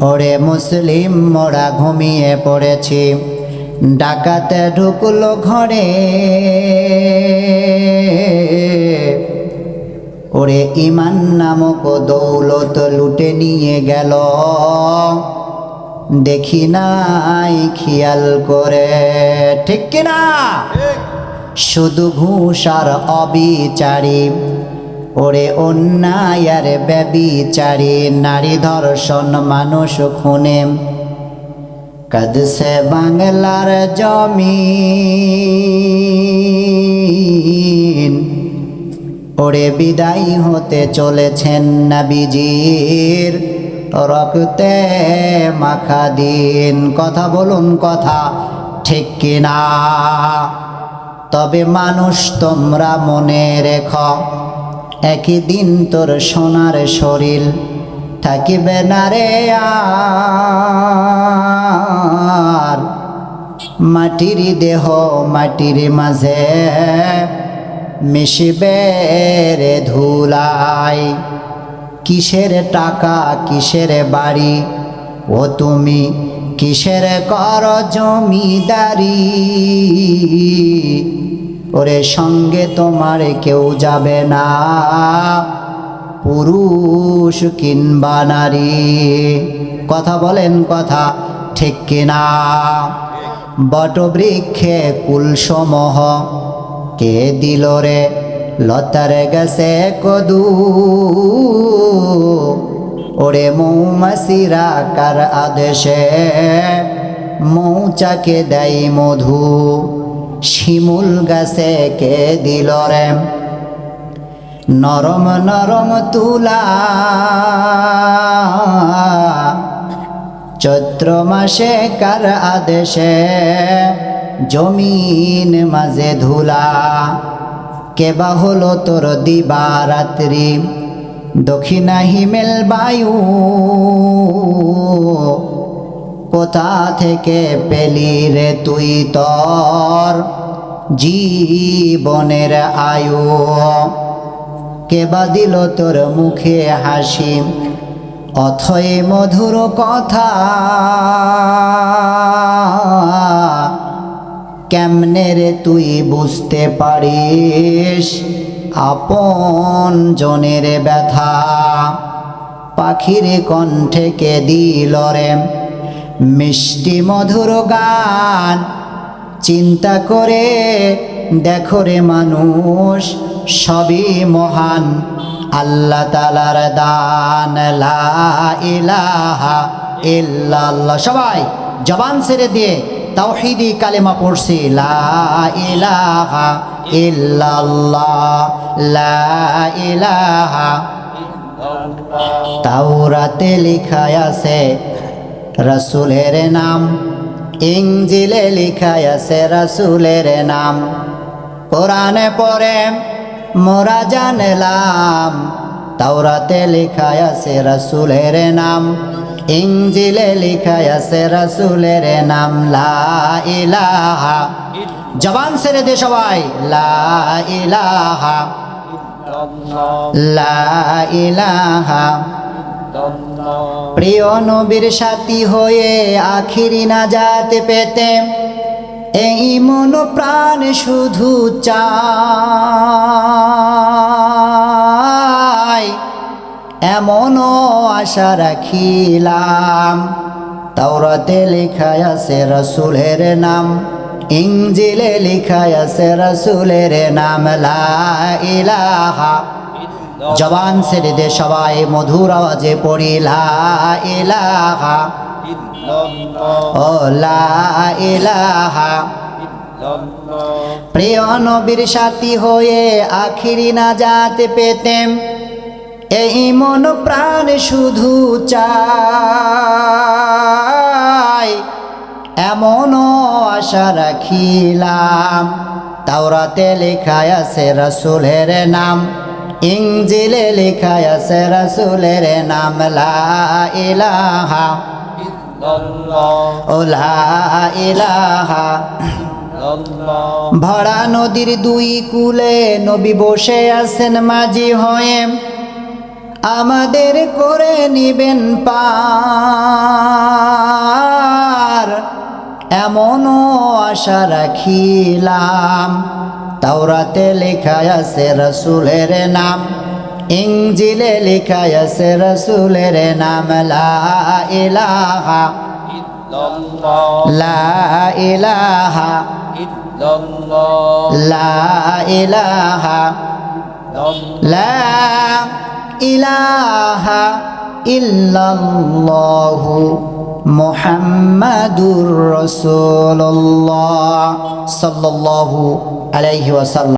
ওরে মুসলিম মোরা ঘুমিয়ে পড়েছি, ডাকাতে ঢুকলো ঘরে। ওরে ইমান নামক দৌলত লুটে নিয়ে গেল, দেখি নাই খেয়াল করে। ঠিক কিনা? শুধু ঘুষ আর অবিচারী, ওরে অন্যায় আর ব্যভিচারী, নারী ধর্ষণ মানুষ খুনে কাঁদছে বাংলার জমিন। ওরে বিদায় হতে চলেছেন নবীজির রক্তে মাখা দিন। কথা বলুন, কথা ঠিক কিনা? তবে মানুষ তোমরা মনে রেখো, একদিন তোর সোনার শরীর থাকিবে না রে আর। মাটির দেহ মাটির মাঝে মিশবে রে ধুলাই। কিসের টাকা কিসের বাড়ি, ও তুমি কিসের কর জমিদারি। ওরে সঙ্গে তোমার কেউ যাবে না, পুরুষ কিংবা নারী। কথা বলেন, কথা ঠিক কিনা? বটবৃক্ষে কুলসমূহ কে দিল রে লতার গেছে কদু। ওরে মৌমাছিরা কার আদেশে মৌচাকে দেয় মধু। শিমুল গাছে কে দিল রে নরম নরম তুলা। চৈত্র মাসে কার আদেশে জমিন মাঝে ধুলা। কেবা হলো তোর দিবা রাত্রি, দক্ষিণা হিমেল বায়ু। কোথা থেকে পেলি রে তুই তোর জীবনের আয়ু। কেবা দিল তোর মুখে হাসি, অথই মধুর কথা। কেমনে রে তুই বুঝতে পারিস আপন জনের ব্যথা। পাখির কণ্ঠে কে দিল রে মিষ্টি মধুর গান। চিন্তা করে দেখো রে মানুষ, সবই মহান আল্লাহ তাআলার দান। লা ইলাহা ইল্লাল্লাহ। সবাই জবান ছেড়ে দিয়ে তাওহীদি কালেমা পড়ছি, লা ইলাহা ইল্লাল্লাহ, লা ইলাহা। তাওরাতে লেখা আছে রাসূলের নাম, ইনজিলে লেখা আছে রাসূলের নাম। কোরআনে পড়ে মোরা জানলাম, তাওরাতে লেখা আছে রাসূলের নাম, ইনজিলে লেখা আছে রাসূলের নাম। লা ইলাহা, জবান ছেড়ে দে সবাই, লা ইলাহা, লা ইলাহা। প্রিয় নবীর সাথী হয়ে আখিরি নাজাত পেতে এই মন প্রাণ শুধু চায়। এমনও আশা রাখিলাম, তাওরাতে লেখা আছে রাসূলের নাম, ইনজিলে লেখা আছে রাসূলের নাম। লা ইলাহা, জবান ছেড়ে দে সবাই মধুর আওয়াজে পড়ি, লা ইলাহা, ও লা ইলাহা। প্রিয় নবীর সাথী হয়ে আখিরি নাজাত পেতেম এই মন প্রাণ শুধু চাই। এমনও আশা রাখিলাম, তাওরাতে লেখা আছে রাসূলের নাম, ইনজিলে লেখা আছে রাসূলের নাম। লা ইলাহা ও লা ইলাহা। ভরা নদীর দুই কূলে নবী বসে আছেন মাঝি হয়ে, আমাদের করে নিবেন পার, এমনও আশা রাখিলাম। তাওরাতে লেখা আছে রাসূলের নাম, ইনজিলে লেখা আছে রাসূলের নাম। লা ইলাহা লা ইলাহা লা ইলাহা লা ইলাহা ইল্লাল্লাহু মুহাম্মাদুর রাসূলুল্লাহ সাল্লাল্লাহু আলাইহি ওয়াসাল্লাম।